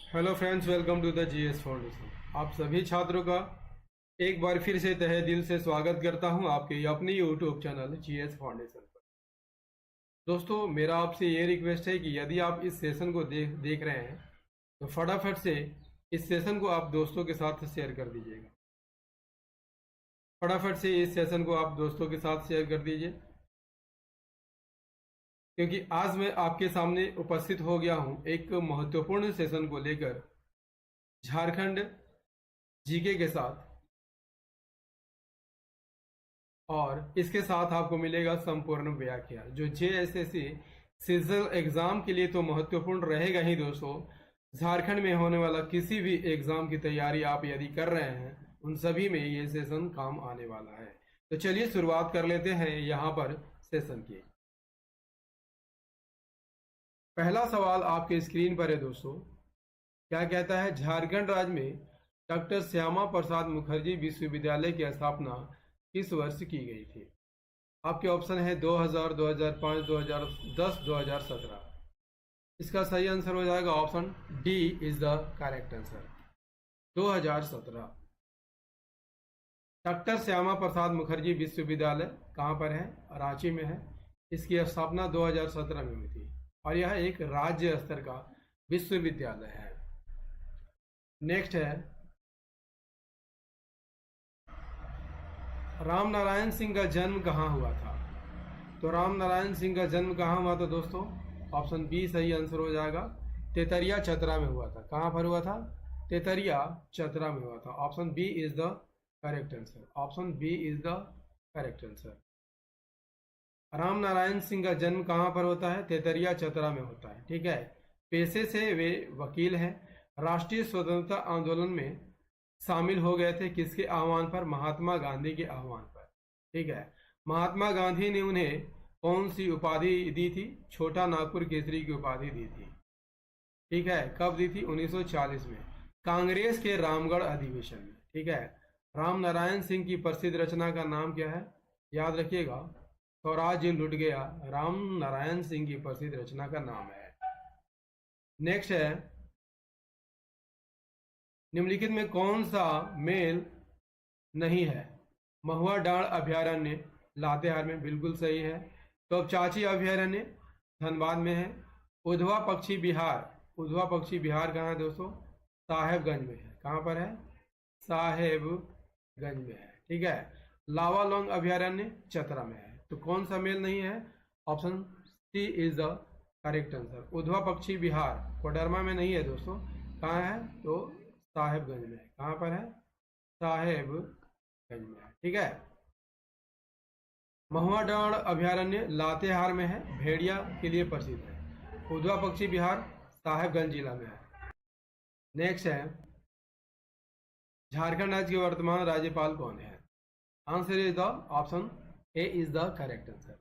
Hello friends, welcome to the GS foundation. आप सभी छात्रों का एक बार फिर से तहे दिल से स्वागत करता हूं आपके अपने यूट्यूब चैनल जीएस फाउंडेशन पर। दोस्तों, मेरा आपसे ये रिक्वेस्ट है कि यदि आप इस सेशन को देख रहे हैं तो फटाफट से इस सेशन को आप दोस्तों के साथ शेयर कर दीजिएगा। फटाफट से इस सेशन को आप दोस्तों के साथ शेयर कर दीजिए, क्योंकि आज मैं आपके सामने उपस्थित हो गया हूं एक महत्वपूर्ण सेशन को लेकर, झारखंड जीके के साथ। और इसके साथ आपको मिलेगा संपूर्ण व्याख्या, जो जेएसएससी सीजनल एग्जाम के लिए तो महत्वपूर्ण रहेगा ही दोस्तों। झारखंड में होने वाला किसी भी एग्जाम की तैयारी आप यदि कर रहे हैं, उन सभी में ये सेशन काम आने वाला है। तो चलिए शुरुआत कर लेते हैं यहाँ पर सेशन की। पहला सवाल आपके स्क्रीन पर है दोस्तों। क्या कहता है? झारखंड राज्य में डॉक्टर श्यामा प्रसाद मुखर्जी विश्वविद्यालय की स्थापना किस वर्ष की गई थी? आपके ऑप्शन है 2000, 2005, 2010, 2017। इसका सही आंसर हो जाएगा option D is the correct answer, 2017। Doctor Shyama Prasad Mukherjee विश्वविद्यालय कहाँ पर है? रांची में है। इसकी स्थापना 2017 में हुई थी और यह एक राज्य स्तर का विश्वविद्यालय है। नेक्स्ट है, राम नारायण सिंह का जन्म कहाँ हुआ था? तो राम नारायण सिंह का जन्म कहाँ हुआ था दोस्तों? ऑप्शन बी सही आंसर हो जाएगा, तेतरिया चतरा में हुआ था। कहाँ पर हुआ था? तेतरिया चतरा में हुआ था। Option B is the correct answer. Option B is the correct answer. Ram Narayan Singh का जन्म कहाँ पर होता है? तेतरिया चतरा में होता है। ठीक है। पेशे से वे वकील हैं। राष्ट्रीय स्वतंत्रता आंदोलन में शामिल हो गए थे किसके आह्वान पर? महात्मा गांधी के आह्वान पर। ठीक है। महात्मा गांधी ने उन्हें कौन सी उपाधि दी थी? छोटा नागपुर केसरी की उपाधि दी थी। ठीक है। कब दी थी? 1940 में, कांग्रेस के रामगढ़ अधिवेशन में। ठीक है। राम नारायण सिंह की प्रसिद्ध रचना का नाम क्या है? याद रखिएगा, स्वराज्य लुट गया राम नारायण सिंह की प्रसिद्ध रचना का नाम है। नेक्स्ट है, निम्नलिखित में कौन सा मेल नहीं है? महुआ डांड अभयारण्य लातेहार में, बिल्कुल सही है। तो चाची अभयारण्य धनबाद में है। उधवा पक्षी विहार, उधवा पक्षी विहार कहाँ है दोस्तों? साहेबगंज में है। कहाँ पर है? साहेबगंज में है। ठीक है। लावालोंग अभयारण्य चतरा में है। तो कौन सा मेल नहीं है? Option C is the correct answer. Udhwa पक्षी विहार कोडरमा में नहीं है दोस्तों। कहाँ है? तो साहेबगंज में है। कहाँ पर है? साहेबगंज में है। ठीक है। महुआ डांड अभयारण्य लातेहार में है, भेड़िया के लिए प्रसिद्ध है। उधवा पक्षी विहार साहेबगंज जिला में है। नेक्स्ट है, झारखंड राज्य के वर्तमान राज्यपाल कौन है? Answer is the option A is the correct answer,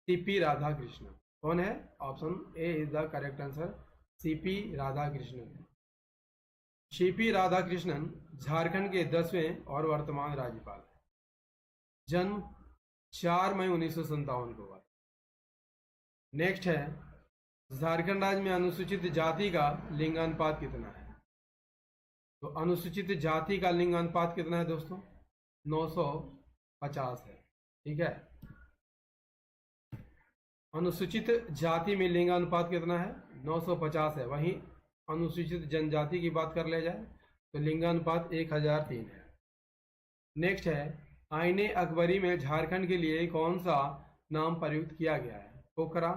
CP Radhakrishnan. कौन है? Option A is the correct answer, CP Radhakrishnan. CP Radhakrishnan Jharkhand के 10वें और वर्तमान राज्यपाल हैं। जन्म 4 मई 1957 को हुआ। नेक्स्ट है, झारखंड राज्य में अनुसूचित जाति का लिंगानुपात कितना है? तो अनुसूचित जाति का लिंगानुपात कितना है दोस्तों? 950 है। ठीक है। अनुसूचित जाति में लिंगानुपात कितना है? 950 है। वहीं अनुसूचित जनजाति की बात कर ले जाए तो लिंगानुपात 1003 है। नेक्स्ट है, आईने अकबरी में झारखंड के लिए कौन सा नाम प्रयुक्त किया गया है? कोकरा,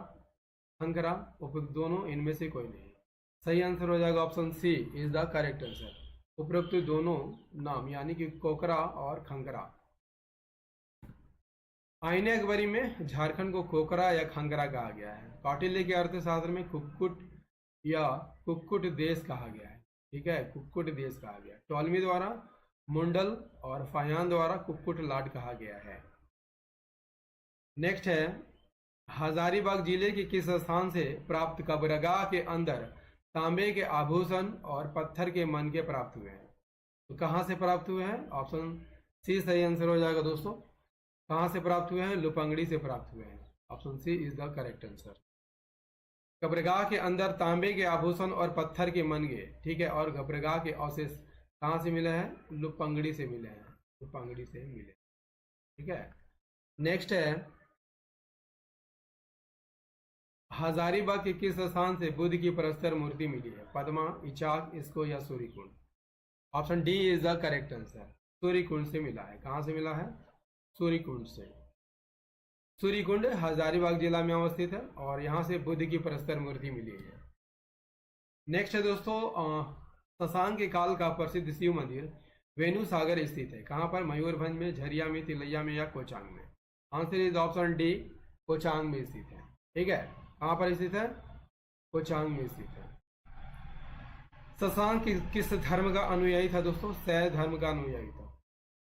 खंकरा, उपयुक्त दोनों, इनमें से कोई नहीं। सही आंसर हो जाएगा option C is the correct answer, उपयुक्त दोनों नाम, यानी कि कोकरा और खंकरा। आईने अकबरी में झारखंड को कोकरा या खंकरा कहा गया है। कौटिल्य के अर्थशास्त्र में कुक्कुट या कुक्कुट देश कहा गया है। ठीक है, कुक्कुट देश कहा गया। टॉलमी द्वारा, मुंडल और फायान द्वारा कुक्कुट लाट कहा गया है। नेक्स्ट है, हजारीबाग जिले के किस स्थान से प्राप्त कब्रगाह के अंदर तांबे के आभूषण और पत्थर के मनके प्राप्त हुए हैं? तो कहाँ से प्राप्त हुए हैं? ऑप्शन सी सही आंसर हो जाएगा दोस्तों। कहाँ से प्राप्त हुए हैं? लुपंगड़ी से प्राप्त हुए हैं। Option C is the correct answer. कब्रगाह के अंदर तांबे के आभूषण और पत्थर के मनगे, ठीक है, और कब्रगाह के अवशेष कहाँ से मिले हैं? लुपंगड़ी से मिले हैं, लुपंगड़ी से मिले, ठीक है। नेक्स्ट है हजारीबाग के किस स्थान से बुद्ध की प्रस्तर मूर्ति मिली है? पद्मा, इचाक, इसको या Suryakund? Option D is the correct answer. Suryakund से मिला है। कहाँ से मिला है? सूर्यकुंड से। सूर्यकुंड हजारीबाग जिला में अवस्थित है और यहाँ से बुद्ध की प्रस्तर मूर्ति मिली है। नेक्स्ट है दोस्तों शशांक के काल का प्रसिद्ध शिव मंदिर वेणु सागर स्थित है। कहाँ पर? मयूरभंज में, झरिया में, तिलैया में या कोचांग में? Answer is option D, Kochang में स्थित है, ठीक है। कहाँ पर स्थित है? कोचांग में स्थित है। शशांक किस धर्म का अनुयायी था दोस्तों? शैव धर्म का अनुयायी था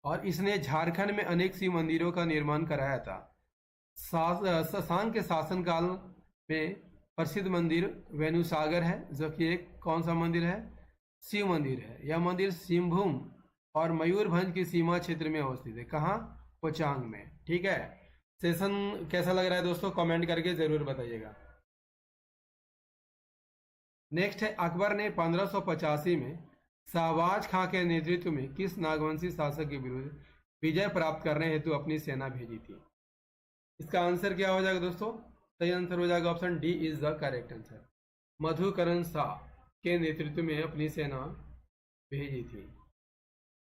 और इसने झारखंड में अनेक शिव मंदिरों का निर्माण कराया था। शशांक के शासनकाल में प्रसिद्ध मंदिर वेणुसागर है, जो कि एक कौन सा मंदिर है? शिव मंदिर है। यह मंदिर सिंहभूम और मयूरभंज की सीमा क्षेत्र में अवस्थित है। कहाँ? कोचांग में, ठीक है। सेशन कैसा लग रहा है दोस्तों? कमेंट करके जरूर बताइएगा। नेक्स्ट है अकबर ने 1585 में शाहबाज खां के नेतृत्व में किस नागवंशी शासक के विरुद्ध विजय प्राप्त करने हेतु अपनी सेना भेजी थी? इसका आंसर क्या हो जाएगा दोस्तों? सही आंसर हो जाएगा option D is the correct answer. Madhukaran Shah के नेतृत्व में अपनी सेना भेजी थी,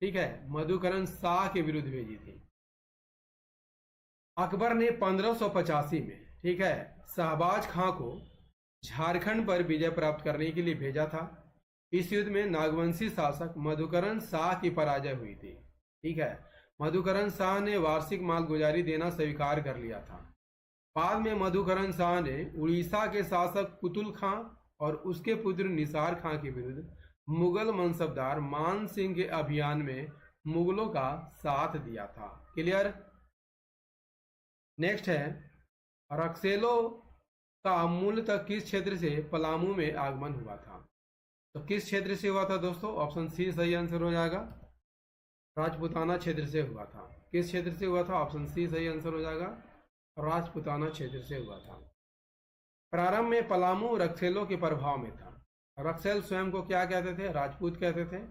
ठीक है। मधुकरण शाह के विरुद्ध भेजी थी। अकबर ने 1585 में, ठीक है, शाहबाज खां को झारखंड पर विजय प्राप्त करने के लिए भेजा था। इस युद्ध में नागवंशी शासक मधुकरण शाह की पराजय हुई थी, ठीक है। मधुकरण शाह ने वार्षिक मालगुजारी देना स्वीकार कर लिया था। बाद में मधुकरण शाह ने उड़ीसा के शासक कुतुल खां और उसके पुत्र निसार खां के विरुद्ध मुगल मनसबदार मान सिंह के अभियान में मुगलों का साथ दिया था। क्लियर? नेक्स्ट है रक्सेलो का मूलतः किस क्षेत्र से पलामू में आगमन हुआ था? तो किस क्षेत्र से हुआ था दोस्तों? ऑप्शन सी सही आंसर हो जाएगा। राजपूताना क्षेत्र से हुआ था। किस क्षेत्र से हुआ था? ऑप्शन सी सही आंसर हो जाएगा। राजपूताना क्षेत्र से हुआ था। प्रारंभ में पलामू रक्सेलो के प्रभाव में था। रक्सेल स्वयं को क्या कहते थे? राजपूत कहते थे।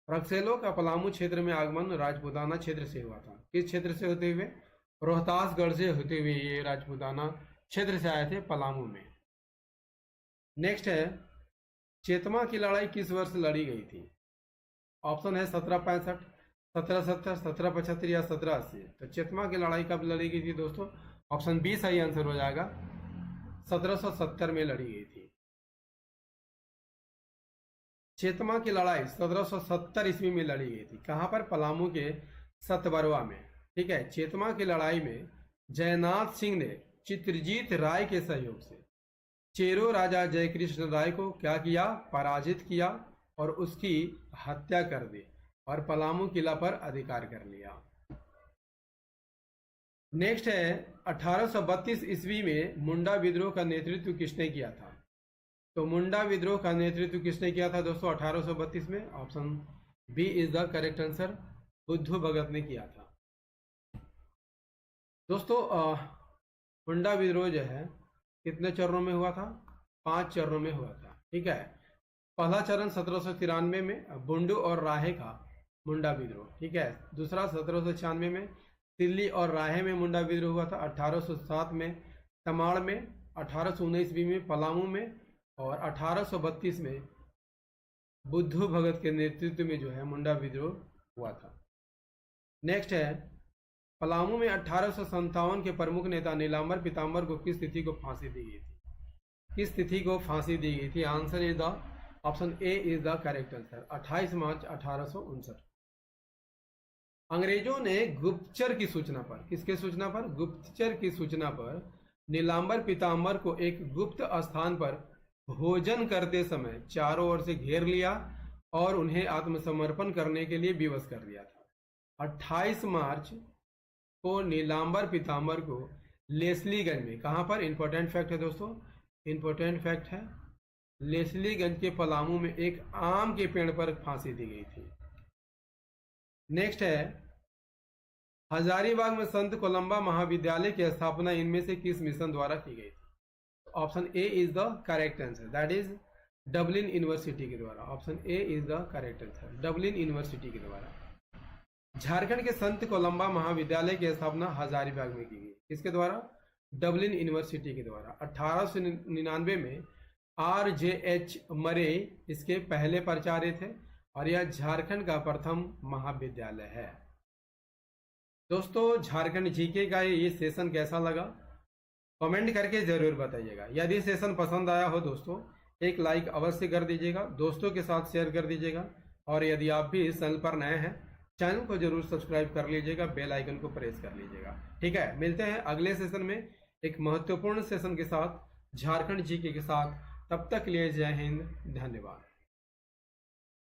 रक्सेलो का पलामू क्षेत्र में आगमन राजपूताना क्षेत्र से हुआ था। किस क्षेत्र से होते हुए? रोहतासगढ़ से होते हुए ये राजपूताना क्षेत्र से आए थे पलामू में। नेक्स्ट है चेतमा की लड़ाई किस वर्ष लड़ी गई थी? ऑप्शन है 1765, 1770, 1775 या 1780। तो चेतमा की लड़ाई कब लड़ी गई थी दोस्तों? ऑप्शन बी सही आंसर हो जाएगा। 1770 में लड़ी गई थी। चेतमा की लड़ाई 1770 ईस्वी में लड़ी गई थी। कहाँ पर? पलामू के सतबरवा में, ठीक है। चेतमा की लड़ाई में जयनाथ सिंह ने चित्रजीत राय के सहयोग से चेरो राजा जयकृष्ण राय को क्या किया? पराजित किया और उसकी हत्या कर दी और पलामू किला पर अधिकार कर लिया। नेक्स्ट है 1832 ईस्वी में मुंडा विद्रोह का नेतृत्व किसने किया था? तो मुंडा विद्रोह का नेतृत्व किसने किया था दोस्तों 1832 में? Option B is the correct answer. Budhu Bhagat ने किया था। दोस्तों मुंडा विद्रोह जो है कितने चरणों में हुआ था? 5 चरणों में हुआ था, ठीक है। पहला चरण 1793 में बुंडू और राहे का मुंडा विद्रोह, ठीक है। दूसरा 1796 में दिल्ली और राहे में मुंडा विद्रोह हुआ था। 1807 में तमाड़ में, 1819 में पलामू में और 1832 में बुद्धू भगत के नेतृत्व में जो है मुंडा विद्रोह हुआ था। नेक्स्ट है पलामू में 1857 के प्रमुख नेता नीलांबर पीताम्बर को किस तिथि को फांसी दी गई थी? किस तिथि को फांसी दी गई थी? Answer is the option A is the correct answer. 28 मार्च 1859। अंग्रेजों ने गुप्तचर की सूचना पर, किसके सूचना पर? गुप्तचर की सूचना पर नीलांबर पीताम्बर को एक गुप्त स्थान पर भोजन करते समय चारों ओर से घेर लिया और उन्हें आत्मसमर्पण करने के लिए विवश कर दिया था। 28 मार्च को नीलांबर पीताम्बर को लेस्लीगंज में, कहां पर? इंपॉर्टेंट फैक्ट है दोस्तों, इंपॉर्टेंट फैक्ट है, लेस्लीगंज के पलामू में एक आम के पेड़ पर फांसी दी गई थी। नेक्स्ट है हजारीबाग में संत कोलंबा महाविद्यालय की स्थापना इनमें से किस मिशन द्वारा की गई थी? Option A is the correct answer, that is Dublin university के द्वारा। Option A is the correct answer, Dublin university के द्वारा। झारखंड के संत कोलंबा महाविद्यालय की स्थापना हजारीबाग में की गई, किसके द्वारा? डबलिन यूनिवर्सिटी के द्वारा। 1899 में RJH मरे इसके पहले प्राचार्य थे और यह झारखंड का प्रथम महाविद्यालय है। दोस्तों, झारखंड जीके का ये सेशन कैसा लगा कमेंट करके जरूर बताइएगा। यदि सेशन पसंद आया हो दोस्तों, एक लाइक अवश्य कर दीजिएगा, दोस्तों के साथ शेयर कर दीजिएगा, और यदि आप भी इस चैनल पर नए हैं, चैनल को जरूर सब्सक्राइब कर लीजिएगा, बेल आइकन को प्रेस कर लीजिएगा। ठीक है, मिलते हैं अगले सेशन में एक महत्वपूर्ण सेशन के साथ, झारखंड जीके के साथ। तब तक के लिए जय हिंद, धन्यवाद।